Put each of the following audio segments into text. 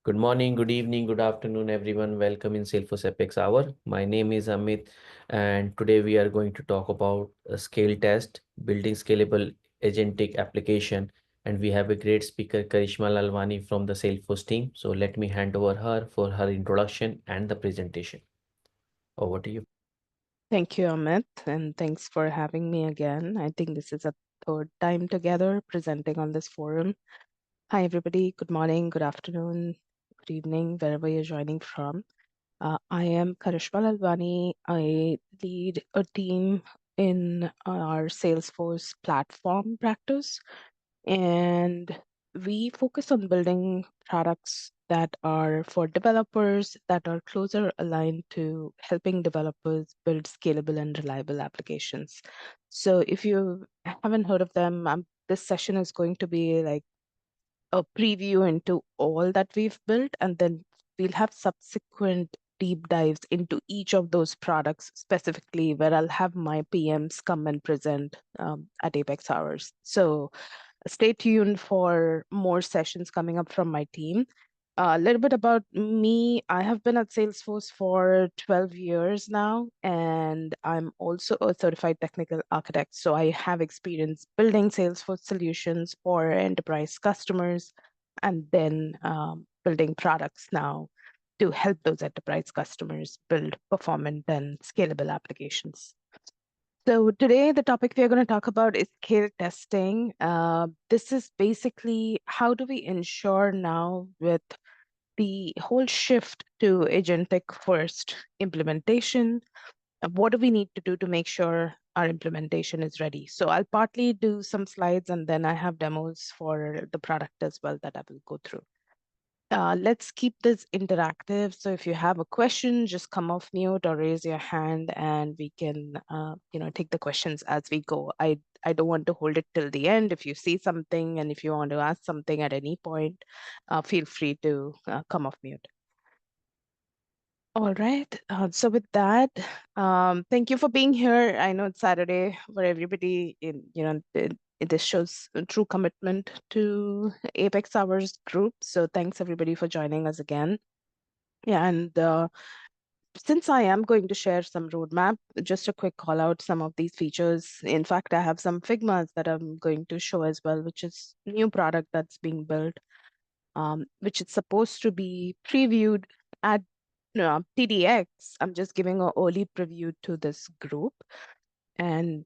Good morning, good evening, good afternoon, everyone. Welcome in Salesforce Apex Hour. My name is Amit, and today we are going to talk about a scale test, building scalable agentic application. And we have a great speaker, Karishma Lalwani from the Salesforce team. So let me hand over her for her introduction and the presentation. Over to you. Thank you, Amit, and thanks for having me again. I think this is a third time together presenting on this forum. Hi, everybody. Good morning, good afternoon, good evening, wherever you're joining from. I am Karishma Lalwani. I lead a team in our Salesforce platform practice, and we focus on building products that are for developers that are closer aligned to helping developers build scalable and reliable applications. So if you haven't heard of them, this session is going to be like a preview into all that we've built, and then we'll have subsequent deep dives into each of those products specifically, where I'll have my PMs come and present at Apex Hours. So stay tuned for more sessions coming up from my team. A little bit about me. I have been at Salesforce for 12 years now, and I'm also a certified technical architect. So I have experience building Salesforce solutions for enterprise customers and then building products now to help those enterprise customers build performant and scalable applications. So today, the topic we are going to talk about is scale testing. This is basically how do we ensure now with the whole shift to agentic first implementation, what do we need to do to make sure our implementation is ready? So I'll partly do some slides and then I have demos for the product as well that I will go through. Let's keep this interactive. So if you have a question, just come off mute or raise your hand and we can, take the questions as we go. I don't want to hold it till the end. If you see something and if you want to ask something at any point, feel free to come off mute. All right. So with that, thank you for being here. I know it's Saturday for everybody. This shows a true commitment to Apex Hours group. So thanks everybody for joining us again. Yeah, and since I am going to share some roadmap, just a quick call out some of these features. In fact, I have some Figmas that I'm going to show as well, which is new product that's being built, which is supposed to be previewed at TDX. I'm just giving an early preview to this group, and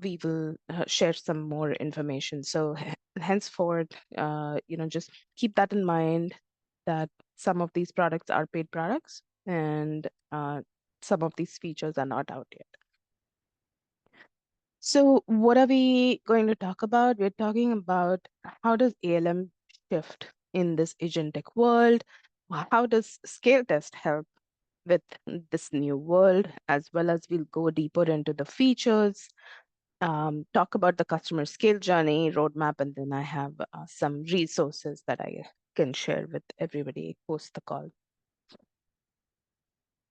we will share some more information. So henceforth, just keep that in mind that some of these products are paid products and some of these features are not out yet. So what are we going to talk about? We're talking about how does ALM shift in this agentic world? How does scale test help with this new world, as well as we'll go deeper into the features, talk about the customer scale journey roadmap, and then I have some resources that I can share with everybody post the call.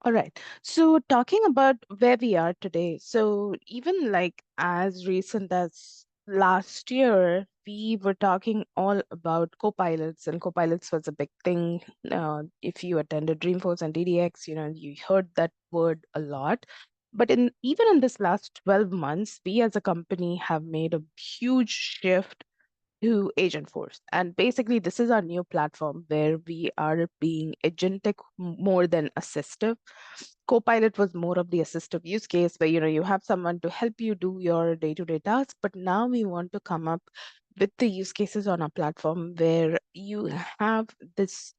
All right. So talking about where we are today. So even like as recent as last year, we were talking all about copilots, and copilots was a big thing. If you attended Dreamforce and DDX, you heard that word a lot. But even in this last 12 months, we as a company have made a huge shift to Agentforce. And basically, this is our new platform where we are being agentic more than assistive. Copilot was more of the assistive use case where you have someone to help you do your day-to-day tasks, but now we want to come up with the use cases on our platform where you have this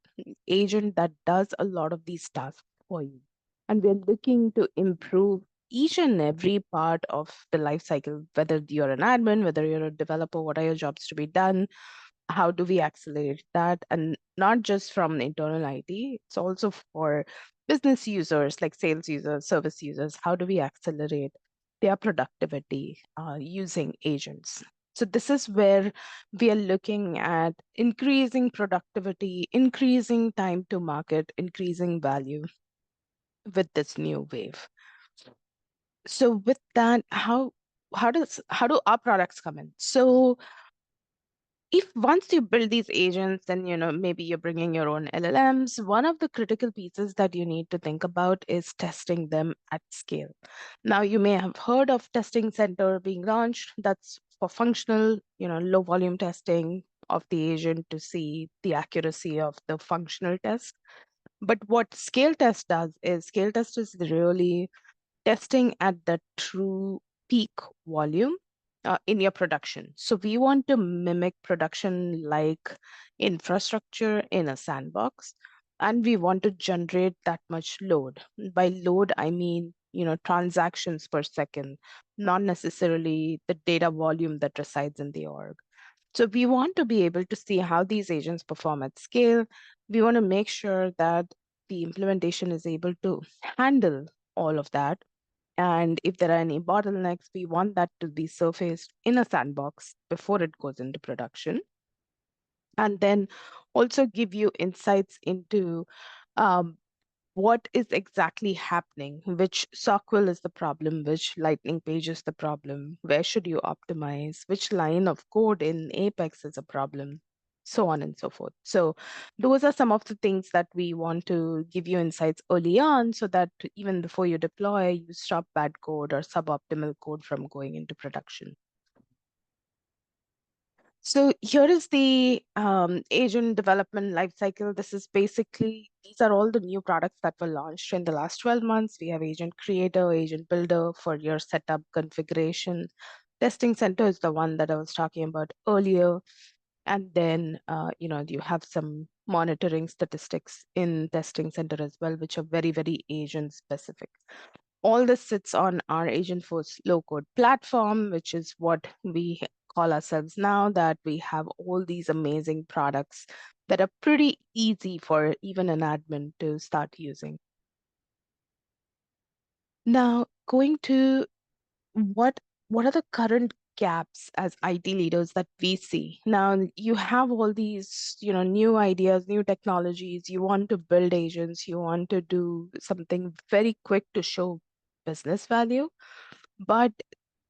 agent that does a lot of these tasks for you. And we're looking to improve each and every part of the life cycle, whether you're an admin, whether you're a developer, what are your jobs to be done, how do we accelerate that? And not just from internal IT, it's also for business users like sales users, service users. How do we accelerate their productivity using agents? So this is where we are looking at increasing productivity, increasing time to market, increasing value with this new wave. So with that, how do our products come in? So if once you build these agents, then maybe you're bringing your own LLMs. One of the critical pieces that you need to think about is testing them at scale. Now, you may have heard of Testing Center being launched. That's for functional, low volume testing of the agent to see the accuracy of the functional test. But what scale test does is scale test is really testing at the true peak volume in your production. So we want to mimic production like infrastructure in a sandbox, and we want to generate that much load. By load, I mean, transactions per second, not necessarily the data volume that resides in the org. So we want to be able to see how these agents perform at scale. We want to make sure that the implementation is able to handle all of that. And if there are any bottlenecks, we want that to be surfaced in a sandbox before it goes into production. And then also give you insights into um, what is exactly happening, which SOQL is the problem, which Lightning page is the problem, where should you optimize, which line of code in Apex is a problem, so on and so forth. So those are some of the things that we want to give you insights early on so that even before you deploy, you stop bad code or suboptimal code from going into production. So here is the agent development lifecycle. This is basically, these are all the new products that were launched in the last 12 months. We have Agent Creator, Agent Builder for your setup configuration. Testing Center is the one that I was talking about earlier. And then, you have some monitoring statistics in Testing Center as well, which are very, very agent specific. All this sits on our Agentforce low-code platform, which is what we call ourselves now, that we have all these amazing products that are pretty easy for even an admin to start using. Now, going to what what are the current gaps as IT leaders that we see? Now, you have all these, new ideas, new technologies. You want to build agents, you want to do something very quick to show business value, but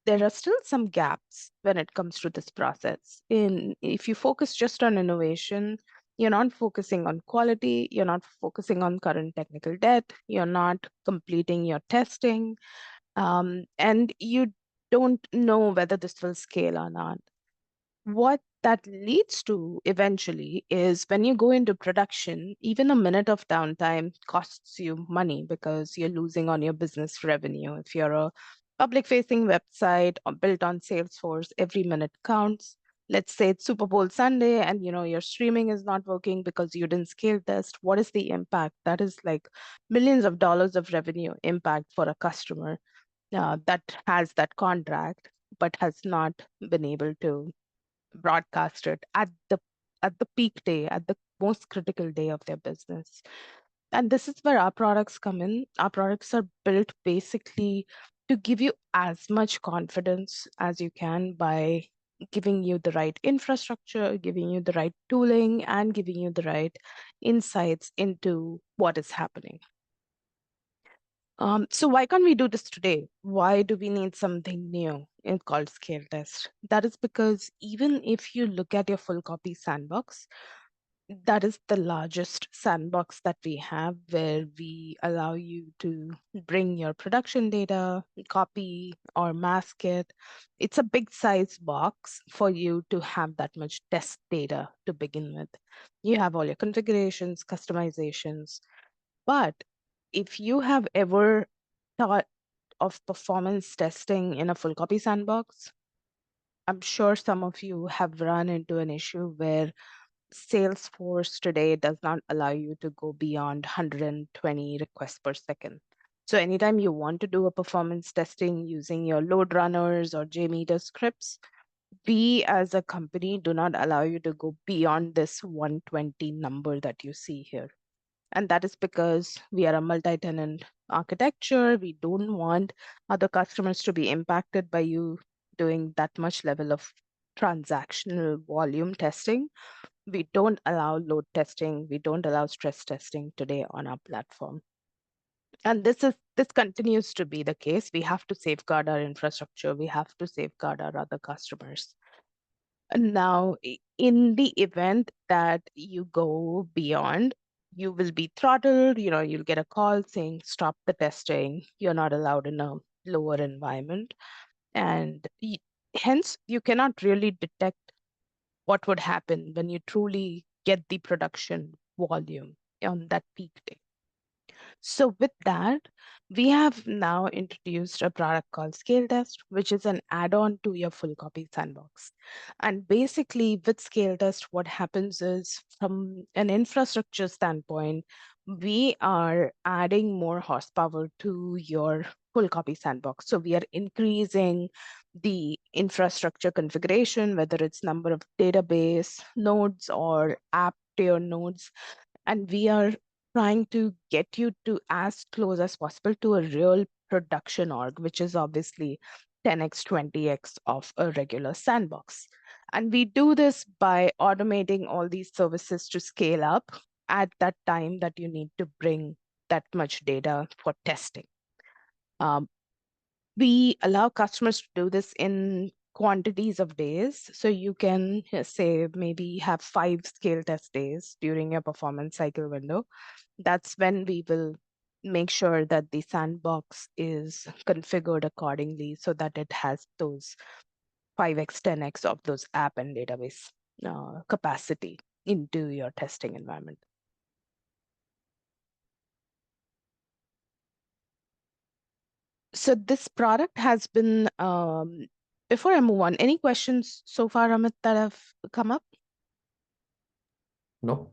there are still some gaps when it comes to this process. If you focus just on innovation, you're not focusing on quality, you're not focusing on current technical debt, you're not completing your testing, and you don't know whether this will scale or not. What that leads to eventually is when you go into production, even a minute of downtime costs you money because you're losing on your business revenue. If you're a public facing website or built on Salesforce, every minute counts. Let's say it's Super Bowl Sunday and your streaming is not working because you didn't scale test. What is the impact? That is like millions of dollars of revenue impact for a customer that has that contract but has not been able to broadcast it at the peak day, at the most critical day of their business. And this is where our products come in. Our products are built basically to give you as much confidence as you can by giving you the right infrastructure, giving you the right tooling, and giving you the right insights into what is happening. So why can't we do this today? Why do we need something new called scale test? That is because even if you look at your full copy sandbox, that is the largest sandbox that we have where we allow you to bring your production data, copy or mask it. It's a big size box for you to have that much test data to begin with. You have all your configurations, customizations, but if you have ever thought of performance testing in a full copy sandbox, I'm sure some of you have run into an issue where Salesforce today does not allow you to go beyond 120 requests per second. So anytime you want to do a performance testing using your load runners or JMeter scripts, we as a company do not allow you to go beyond this 120 number that you see here. And that is because we are a multi-tenant architecture. We don't want other customers to be impacted by you doing that much level of transactional volume testing. We don't allow load testing. We don't allow stress testing today on our platform. And this continues to be the case. We have to safeguard our infrastructure. We have to safeguard our other customers. Now, in the event that you go beyond, you will be throttled, you'll get a call saying, stop the testing. You're not allowed in a lower environment. And hence, you cannot really detect what would happen when you truly get the production volume on that peak day. So with that, we have now introduced a product called Scale Test, which is an add-on to your full copy sandbox. And basically with Scale Test, what happens is from an infrastructure standpoint, we are adding more horsepower to your full copy sandbox. So we are increasing the infrastructure configuration, whether it's number of database nodes or app tier nodes, and we are trying to get you to as close as possible to a real production org, which is obviously 10x, 20x of a regular sandbox. And we do this by automating all these services to scale up at that time that you need to bring that much data for testing. We allow customers to do this in quantities of days. So you can say maybe have 5 scale test days during your performance cycle window. That's when we will make sure that the sandbox is configured accordingly so that it has those 5x, 10x of those app and database capacity into your testing environment. So this product has been, before I move on, any questions so far, Amit, that have come up? No?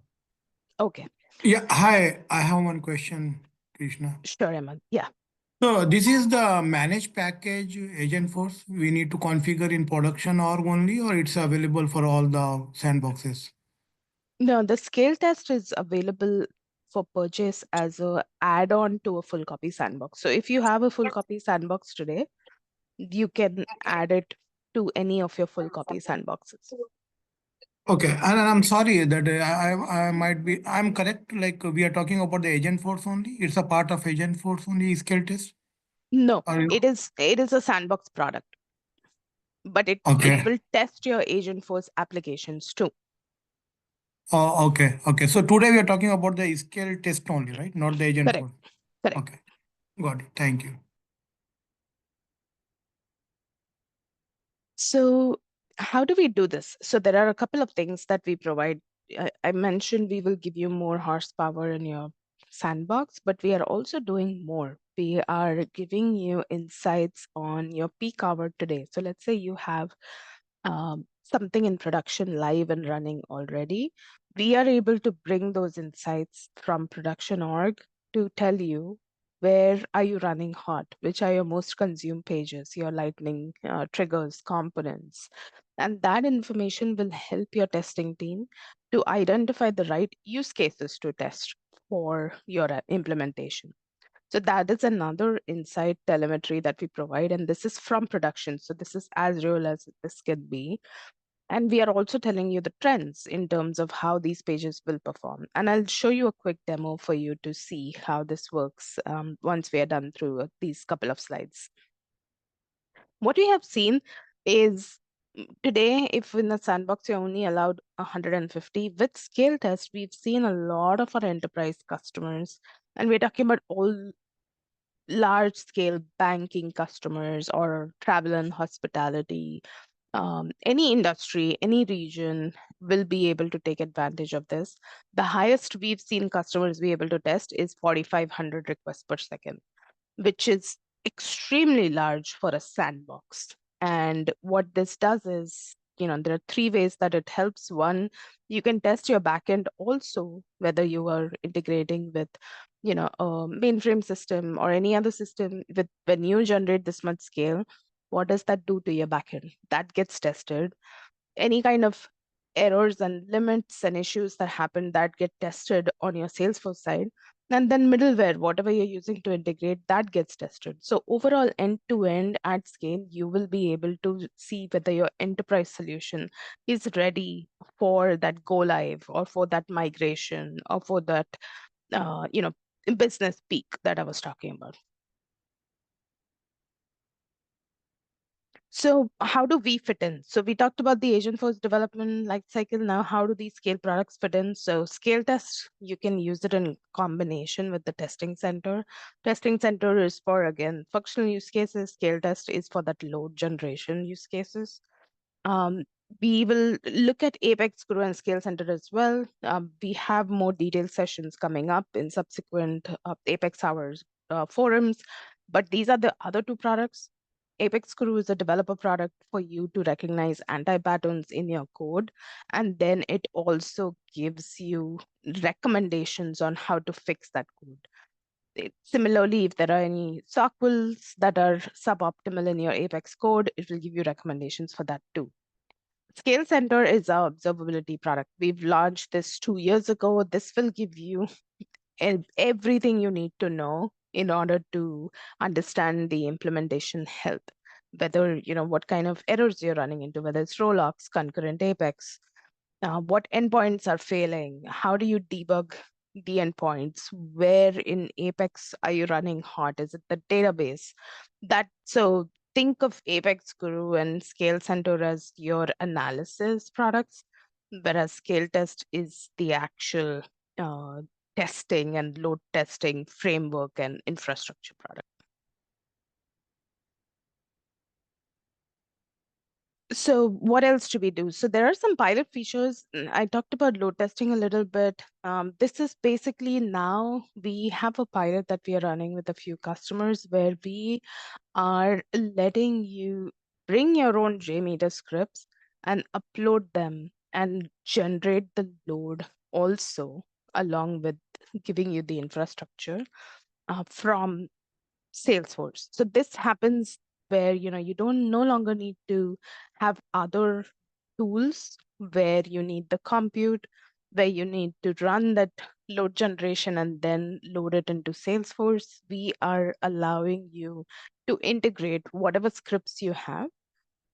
Okay, Yeah, hi. I have one question, Krishna. sure, Amit. Yeah. So this is the managed package Agentforce. We need to configure in production org only, or it's available for all the sandboxes? No, the scale test is available for purchase as a add-on to a full copy sandbox. So if you have a full copy sandbox today, you can add it to any of your full copy sandboxes. Okay, and I'm sorry that I might be I'm correct. Like we are talking about the Agentforce only. It's a part of Agentforce only skill test. No, Or it is a sandbox product, but it okay. will test your Agentforce applications too. Oh, okay. Okay. So today we are talking about the skill test only, right? Not the Correct. Agentforce. Correct. Okay, got it. Thank you. So how do we do this? So there are a couple of things that we provide. I mentioned we will give you more horsepower in your sandbox, but we are also doing more. We are giving you insights on your peak hour today. So let's say you have something in production live and running already. We are able to bring those insights from production org to tell you where are you running hot, which are your most consumed pages, your lightning triggers, components. And that information will help your testing team to identify the right use cases to test for your implementation. So that is another insight telemetry that we provide. And this is from production. So this is as real as this can be. And we are also telling you the trends in terms of how these pages will perform. And I'll show you a quick demo for you to see how this works once we are done through these couple of slides. What we have seen is today, if in the sandbox you're only allowed 150, with scale test, we've seen a lot of our enterprise customers, and we're talking about all large scale banking customers or travel and hospitality, any industry, any region will be able to take advantage of this. The highest we've seen customers be able to test is 4,500 requests per second, which is extremely large for a sandbox. And what this does is, there are 3 ways that it helps. One, you can test your backend also, whether you are integrating with, a mainframe system or any other system. With when you generate this much scale, what does that do to your backend? That gets tested. Any kind of errors and limits and issues that happen, that get tested on your Salesforce side. And then middleware, whatever you're using to integrate, that gets tested. So overall, end to end at scale, you will be able to see whether your enterprise solution is ready for that go live or for that migration or for that, business peak that I was talking about. So how do we fit in? So we talked about the Agentforce development life cycle. Now, how do these scale products fit in? So scale test, you can use it in combination with the testing center. Testing center is for, again, functional use cases. Scale test is for that load generation use cases. Um, we will look at Apex Guru and Scale Center as well. We have more detailed sessions coming up in subsequent Apex Hours forums, but these are the other two products. Apex Guru is a developer product for you to recognize anti-patterns in your code, and then it also gives you recommendations on how to fix that code. Similarly, if there are any sockwills that are suboptimal in your Apex code, it will give you recommendations for that too. Scale Center is our observability product. We've launched this 2 years ago. This will give you everything you need to know in order to understand the implementation health, whether, what kind of errors you're running into, whether it's rollups, concurrent Apex, what endpoints are failing, how do you debug the endpoints, where in Apex are you running hot, is it the database? So think of Apex Guru and Scale Center as your analysis products, whereas Scale Test is the actual uh, testing and load testing framework and infrastructure product. So what else do we do? So there are some pilot features. I talked about load testing a little bit. This is basically, now we have a pilot that we are running with a few customers where we are letting you bring your own JMeter scripts and upload them and generate the load also, along with giving you the infrastructure from Salesforce. So this happens where you don't no longer need to have other tools where you need the compute, where you need to run that load generation and then load it into Salesforce. We are allowing you to integrate whatever scripts you have,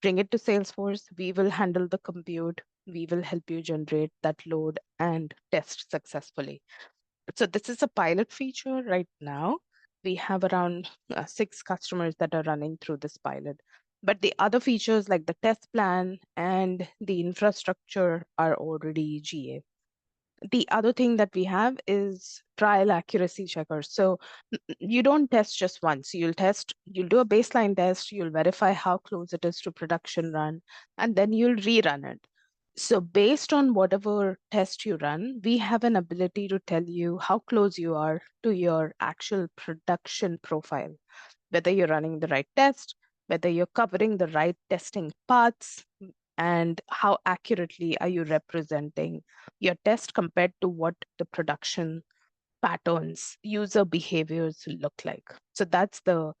bring it to Salesforce. We will handle the compute. We will help you generate that load and test successfully. So this is a pilot feature right now. We have around 6 customers that are running through this pilot. But the other features like the test plan and the infrastructure are already GA. The other thing that we have is trial accuracy checkers. So you don't test just once. You'll do a baseline test, you'll verify how close it is to production run, and then you'll rerun it. So based on whatever test you run, we have an ability to tell you how close you are to your actual production profile, whether you're running the right test, whether you're covering the right testing paths, and how accurately are you representing your test compared to what the production patterns, user behaviors look like. So that's the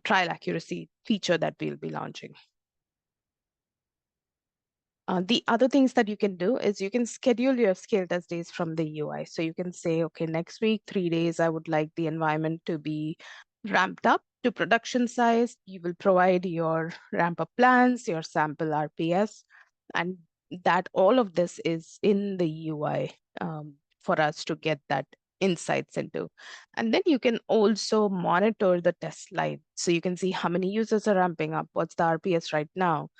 trial accuracy feature that we'll be launching. The other things that you can do is you can schedule your scale test days from the UI. So you can say, okay, next week, 3 days, I would like the environment to be ramped up to production size. You will provide your ramp up plans, your sample RPS, and that all of this is in the UI for us to get that insights into. And then you can also monitor the test live. So you can see how many users are ramping up, what's the RPS right now,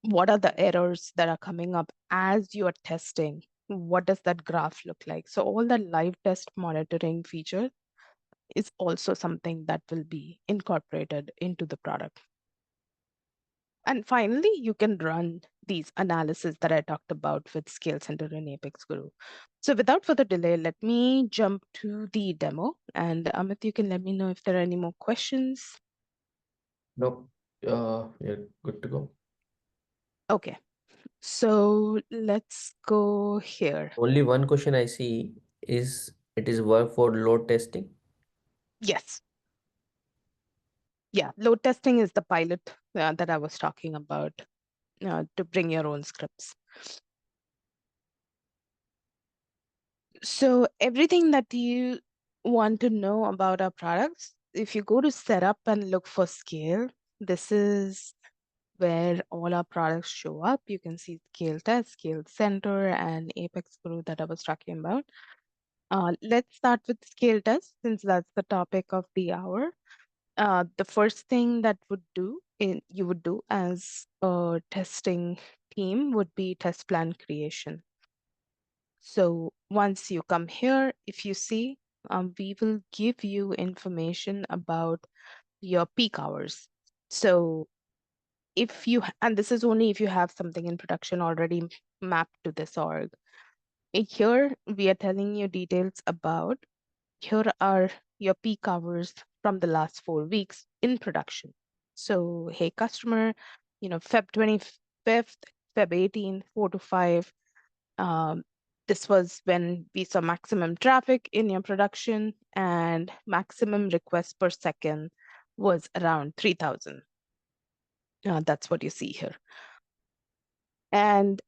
what are the errors that are coming up as you are testing, what does that graph look like. So all the live test monitoring feature is also something that will be incorporated into the product. And finally, you can run these analysis that I talked about with Scale Center and Apex Guru. So without further delay, let me jump to the demo. And Amit, you can let me know if there are any more questions. Nope. You're good to go. Okay, so let's go here. Only one question I see is it is work for load testing. Yes. Yeah, load testing is the pilot that I was talking about to bring your own scripts. So everything that you want to know about our products, if you go to setup and look for scale, this is where all our products show up. You can see scale test, scale center, and Apex Guru that I was talking about. Let's start with scale test since that's the topic of the hour. The first thing that you would do as a testing team would be test plan creation. So once you come here, if you see, we will give you information about your peak hours. So if you, and this is only if you have something in production already mapped to this org. Here we are telling you details about, here are your peak hours from the last 4 weeks in production. So, hey, customer, Feb 25th, Feb 18th, 4 to 5. Um, this was when we saw maximum traffic in your production, and maximum requests per second was around 3,000. That's what you see here. And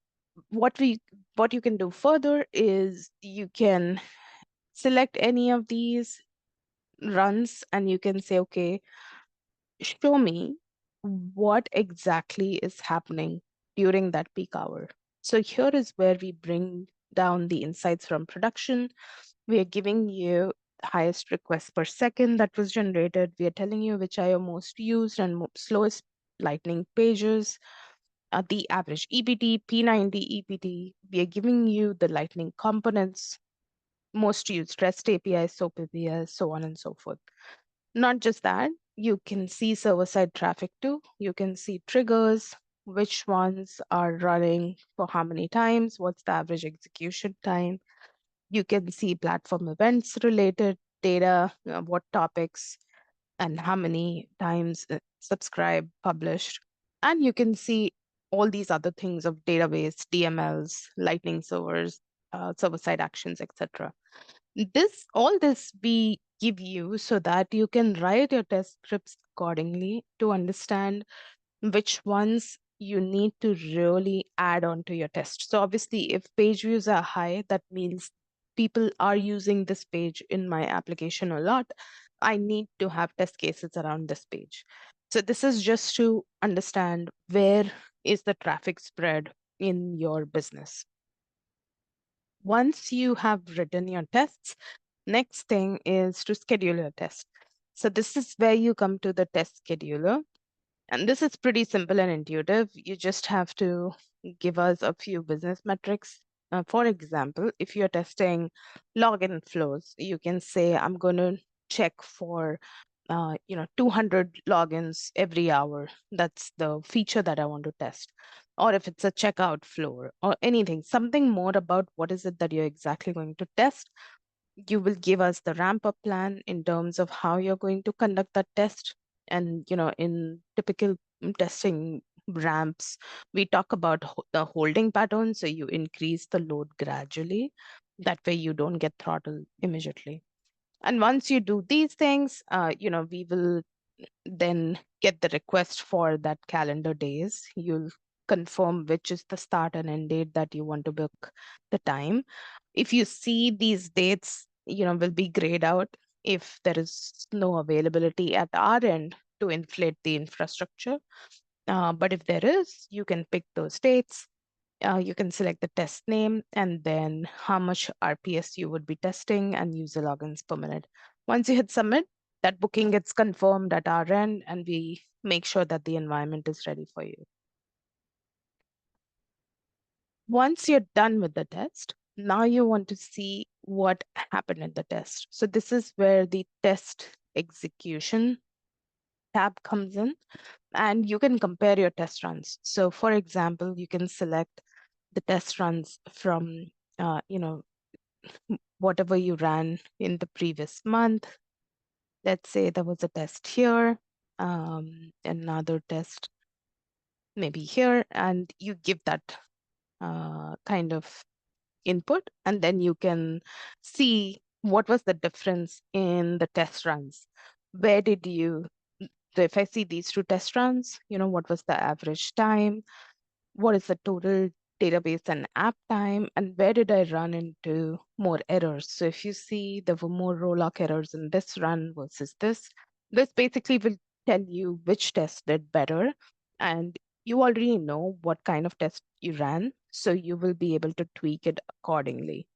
what you can do further is you can select any of these runs and you can say, okay, show me what exactly is happening during that peak hour. So here is where we bring down the insights from production. We are giving you the highest request per second that was generated. We are telling you which are your most used and slowest Lightning pages, the average EPT, P90 EPT. We are giving you the Lightning components, most used REST API, SOAP API, so on and so forth. Not just that, you can see server-side traffic too. You can see triggers, which ones are running for how many times, what's the average execution time. You can see platform events related data, what topics and how many times subscribe, published. And you can see all these other things of database, DMLs, Lightning servers, server-side actions, etc. All this we give you so that you can write your test scripts accordingly to understand which ones you need to really add on to your test. So obviously, if page views are high, that means people are using this page in my application a lot. I need to have test cases around this page. So this is just to understand where is the traffic spread in your business. Once you have written your tests, next thing is to schedule your test. So this is where you come to the test scheduler. And this is pretty simple and intuitive. You just have to give us a few business metrics. For example, if you're testing login flows, you can say, I'm going to check for 200 logins every hour. That's the feature that I want to test. Or if it's a checkout flow or anything, something more about what is it that you're exactly going to test. You will give us the ramp up plan in terms of how you're going to conduct that test. And in typical testing ramps, we talk about the holding pattern. So you increase the load gradually. That way you don't get throttled immediately. And once you do these things, we will then get the request for that calendar days. You'll confirm which is the start and end date that you want to book the time. If you see these dates, will be grayed out if there is no availability at our end to inflate the infrastructure. But if there is, you can pick those dates. You can select the test name and then how much RPS you would be testing and user logins per minute. Once you hit submit, that booking gets confirmed at our end and we make sure that the environment is ready for you. Once you're done with the test, now you want to see what happened in the test. So this is where the test execution tab comes in. And you can compare your test runs. So for example, you can select the test runs from, whatever you ran in the previous month. Let's say there was a test here, another test maybe here, and you give that kind of input, and then you can see what was the difference in the test runs. Where did you, so if I see these two test runs, what was the average time? What is the total database and app time? And where did I run into more errors? So if you see there were more roll-lock errors in this run versus this basically will tell you which test did better. And you already know what kind of test you ran, so you will be able to tweak it accordingly.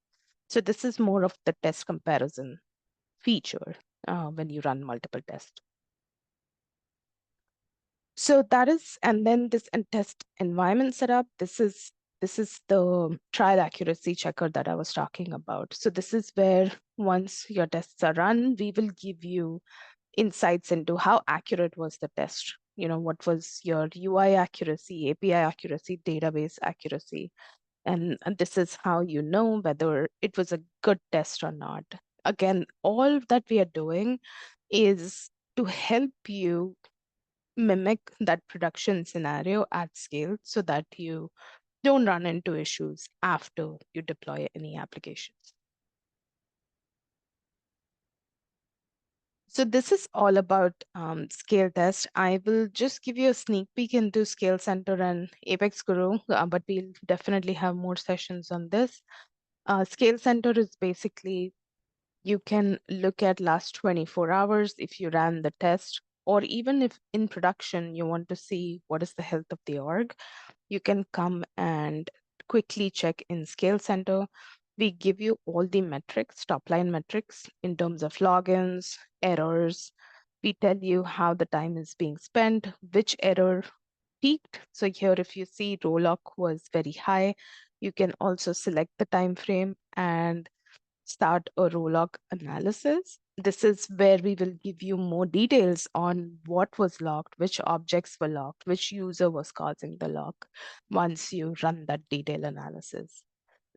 So this is more of the test comparison feature when you run multiple tests. So that is, and then this and test environment setup. This is the trial accuracy checker that I was talking about. So this is where once your tests are run, we will give you insights into how accurate was the test. What was your UI accuracy, API accuracy, database accuracy, and this is how you know whether it was a good test or not. Again, all that we are doing is to help you mimic that production scenario at scale so that you don't run into issues after you deploy any applications. So this is all about scale test. I will just give you a sneak peek into Scale Center and Apex Guru, but we'll definitely have more sessions on this. Scale Center is basically, you can look at last 24 hours if you ran the test, or even if in production you want to see what is the health of the org, you can come and quickly check in Scale Center. We give you all the metrics, top line metrics in terms of logins, errors. We tell you how the time is being spent, which error peaked. So here, if you see rollock was very high, you can also select the time frame and start a rollock analysis. This is where we will give you more details on what was locked, which objects were locked, which user was causing the lock once you run that detail analysis.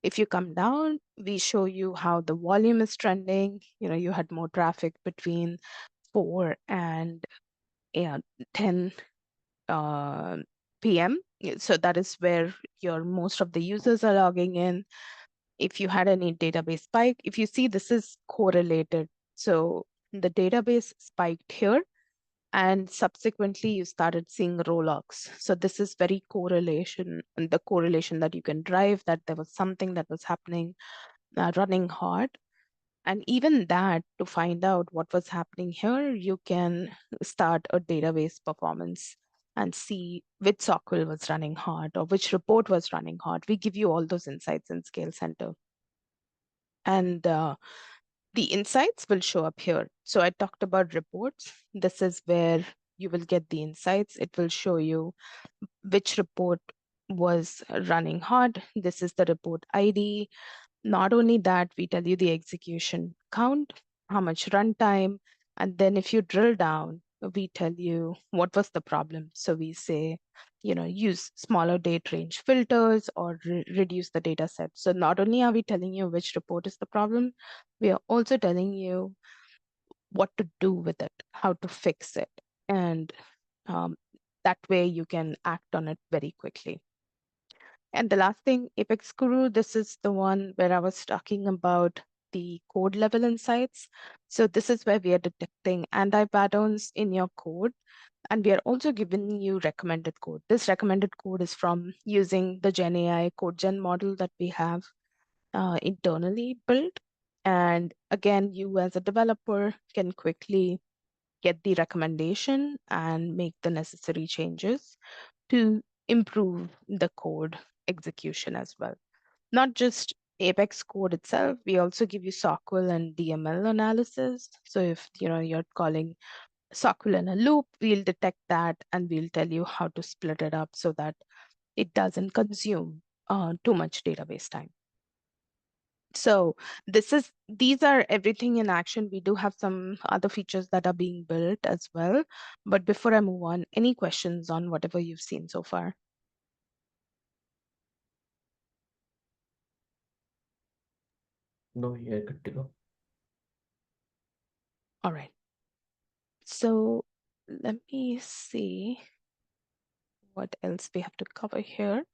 If you come down, we show you how the volume is trending. You had more traffic between 4 and 10 p.m. So that is where your most of the users are logging in. If you had any database spike, if you see, this is correlated. So the database spiked here, and subsequently you started seeing rollouts. So this is very correlation, and the correlation that you can drive that there was something that was happening, running hot. And even that, to find out what was happening here, you can start a database performance and see which SOQL was running hot or which report was running hot. We give you all those insights in Scale Center. And the insights will show up here. So I talked about reports. This is where you will get the insights. It will show you which report was running hot. This is the report ID. Not only that, we tell you the execution count, how much runtime, and then if you drill down, we tell you what was the problem. So we say, use smaller date range filters or reduce the data set. So not only are we telling you which report is the problem, we are also telling you what to do with it, how to fix it. And that way you can act on it very quickly. And the last thing, Apex Guru, this is the one where I was talking about the code level insights. So this is where we are detecting anti-patterns in your code. And we are also giving you recommended code. This recommended code is from using the Gen AI code gen model that we have internally built. And again, you as a developer can quickly get the recommendation and make the necessary changes to improve the code execution as well. Not just Apex code itself, we also give you SOQL and DML analysis. So if you're calling SOQL in a loop, we'll detect that and we'll tell you how to split it up so that it doesn't consume too much database time. So these are everything in action. We do have some other features that are being built as well. But before I move on, any questions on whatever you've seen so far? No, you're good to go. All right. So let me see what else we have to cover here.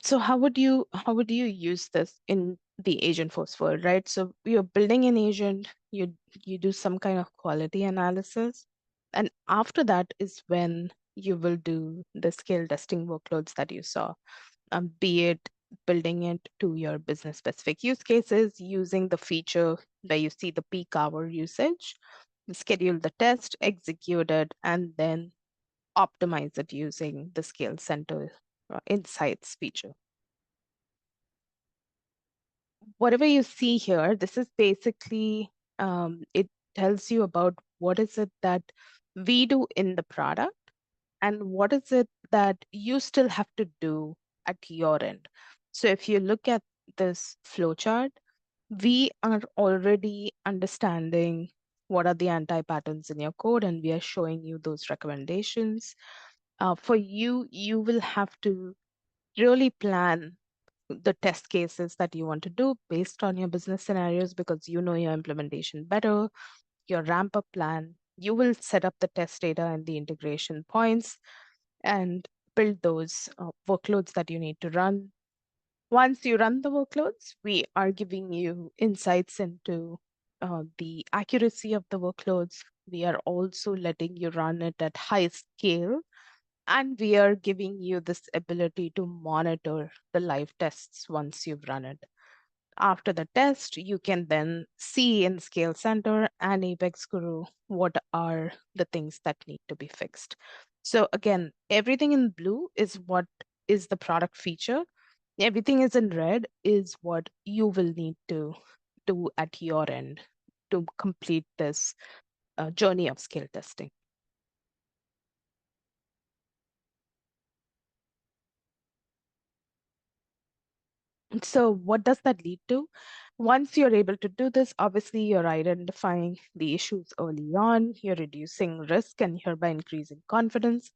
So how would you use this in the Agentforce world, right? So you're building an agent, you do some kind of quality analysis, and after that is when you will do the scale testing workloads that you saw, be it building it to your business specific use cases, using the feature where you see the peak hour usage, schedule the test, execute it, and then optimize it using the Scale Center insights feature. Whatever you see here, this is basically, it tells you about what is it that we do in the product, and what is it that you still have to do at your end. So if you look at this flowchart, we are already understanding what are the anti-patterns in your code, and we are showing you those recommendations. For you, you will have to really plan the test cases that you want to do based on your business scenarios, because you know your implementation better, your ramp up plan. You will set up the test data and the integration points and build those workloads that you need to run. Once you run the workloads, we are giving you insights into the accuracy of the workloads. We are also letting you run it at high scale, and we are giving you this ability to monitor the live tests once you've run it. After the test, you can then see in Scale Center and Apex Guru what are the things that need to be fixed. So again, everything in blue is what is the product feature. Everything is in red is what you will need to do at your end to complete this journey of scale testing. So what does that lead to? Once you're able to do this, obviously you're identifying the issues early on, you're reducing risk and hereby increasing confidence.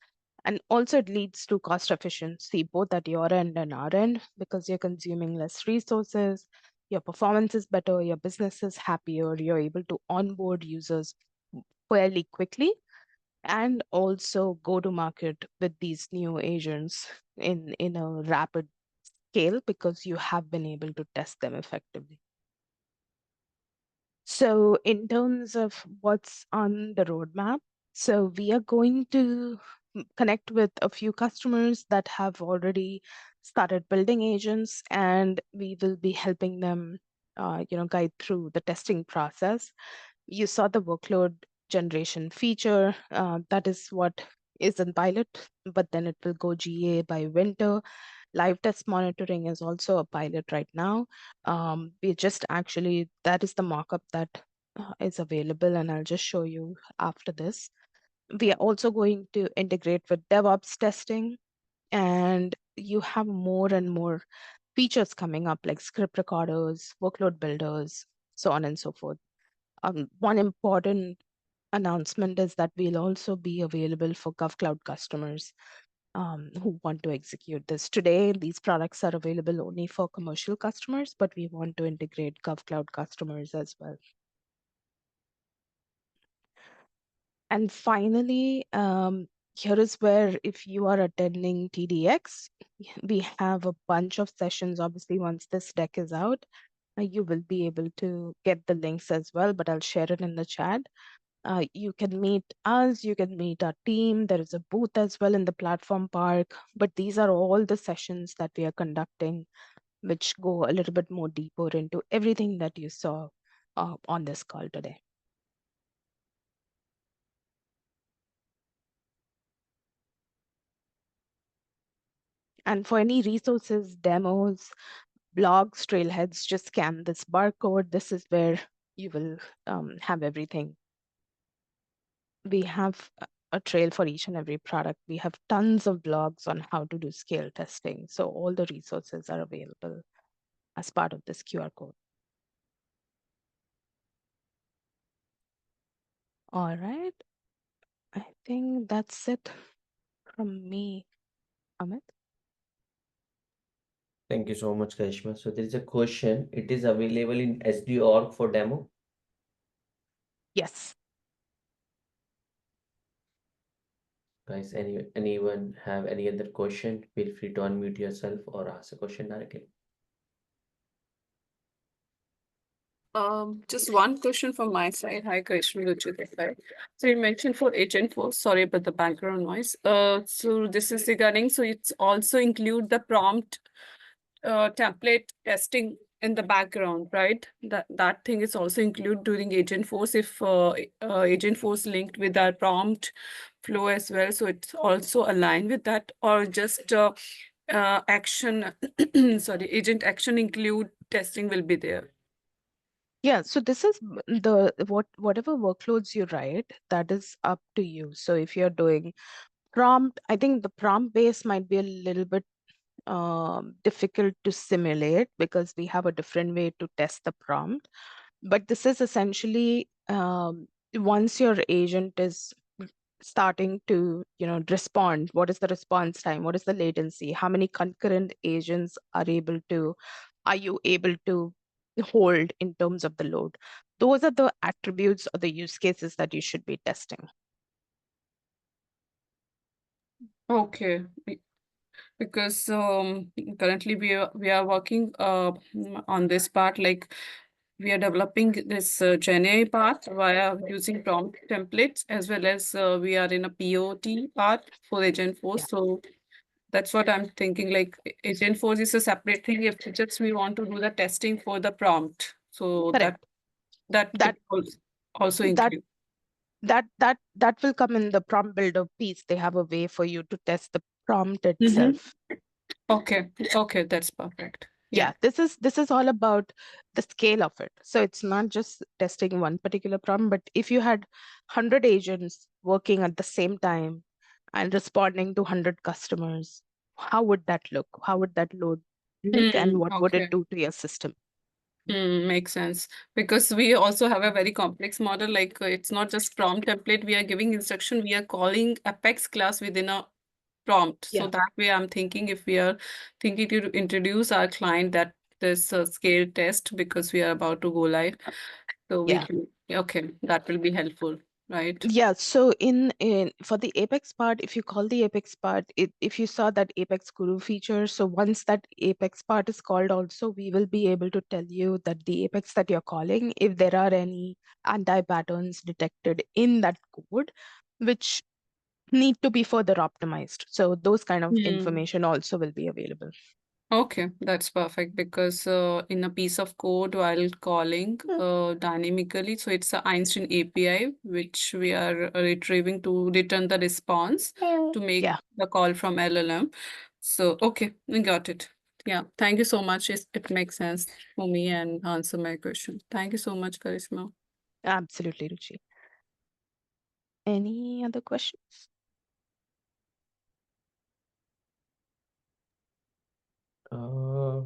And also it leads to cost efficiency, both at your end and our end, because you're consuming less resources, your performance is better, your business is happier, you're able to onboard users fairly quickly, and also go to market with these new agents in a rapid scale because you have been able to test them effectively. So in terms of what's on the roadmap, so we are going to connect with a few customers that have already started building agents, and we will be helping them guide through the testing process. You saw the workload generation feature. That is what is in pilot, but then it will go GA by winter. Live test monitoring is also a pilot right now. We just actually, that is the mockup that is available, and I'll just show you after this. We are also going to integrate with DevOps testing, and you have more and more features coming up like script recorders, workload builders, so on and so forth. One important announcement is that we'll also be available for GovCloud customers who want to execute this. Today, these products are available only for commercial customers, but we want to integrate GovCloud customers as well. And finally, here is where if you are attending TDX, we have a bunch of sessions. Obviously, once this deck is out, you will be able to get the links as well, but I'll share it in the chat. You can meet us, you can meet our team. There is a booth as well in the platform park, but these are all the sessions that we are conducting, which go a little bit more deeper into everything that you saw on this call today. And for any resources, demos, blogs, trailheads, just scan this barcode. This is where you will have everything. We have a trail for each and every product. We have tons of blogs on how to do scale testing. So all the resources are available as part of this QR code. All right. I think that's it from me, Amit. Thank you so much, Karishma. So there is a question. It is available in SD.org for demo. Yes. Guys, anyone have any other question? Feel free to unmute yourself or ask a question directly. Just one question from my side. Hi, Krishna Luchit. So you mentioned for Agentforce, sorry about the background noise. So this is regarding, so it's also include the prompt template testing in the background, right? That thing is also included during Agentforce if Agentforce linked with our prompt flow as well. So it's also aligned with that, or just action, sorry, agent action include testing will be there. Yeah, so this is whatever workloads you write, that is up to you. So if you're doing prompt, I think the prompt base might be a little bit difficult to simulate because we have a different way to test the prompt. But this is essentially once your agent is starting to respond, what is the response time, what is the latency, how many concurrent agents are you able to hold in terms of the load? Those are the attributes or the use cases that you should be testing. Okay. Because currently we are working on this part, like we are developing this GenAI part via using prompt templates, as well as we are in a POT part for Agentforce. Yeah. So that's what I'm thinking. Like Agentforce is a separate thing. If just we want to do the testing for the prompt, so that Correct. that That it also that include. that will come in the prompt builder piece. They have a way for you to test the prompt Mm-hmm. itself. Okay. Okay, that's perfect. Yeah, this is all about the scale of it. So it's not just testing one particular prompt, but if you had 100 agents working at the same time and responding to 100 customers, how would that look? How would that load look, and what would it Okay. do to your system? Makes sense. Because we also have a very complex model, like it's not just prompt template, we are giving instruction, we are calling Apex class within a prompt. So Yeah. that way I'm thinking if we are thinking to introduce our client that this scale test because we are about to go live. So we Yeah. can, okay, that will be helpful, right? Yeah, so in for the Apex part, if you call the Apex part, if you saw that Apex Guru feature, so once that Apex part is called also, we will be able to tell you that the Apex that you're calling, if there are any anti-patterns detected in that code, which need to be further optimized. So those kind of information also will be available. Okay, that's perfect because in a piece of code while calling dynamically, so it's a Einstein API which we are retrieving to return the response to make Yeah, the call from LLM. So okay, we got it. Yeah, thank you so much. It makes sense for me and answer my question. Thank you so much, Karisma. absolutely, Ruchi. Any other questions? Uh,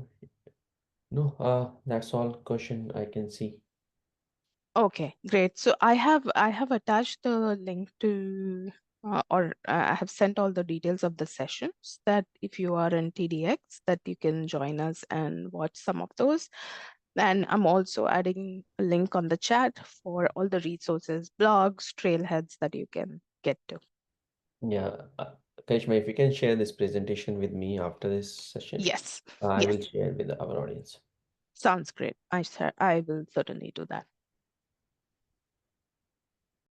no, that's all question I can see. Okay, great. So I have attached the link to or I have sent all the details of the sessions that if you are in TDX that you can join us and watch some of those. And I'm also adding a link on the chat for all the resources, blogs, trailheads that you can get to. Yeah, Karishma, if you can share this presentation with me after this session, Yes, I yes, will share with our audience. sounds great. I will certainly do that.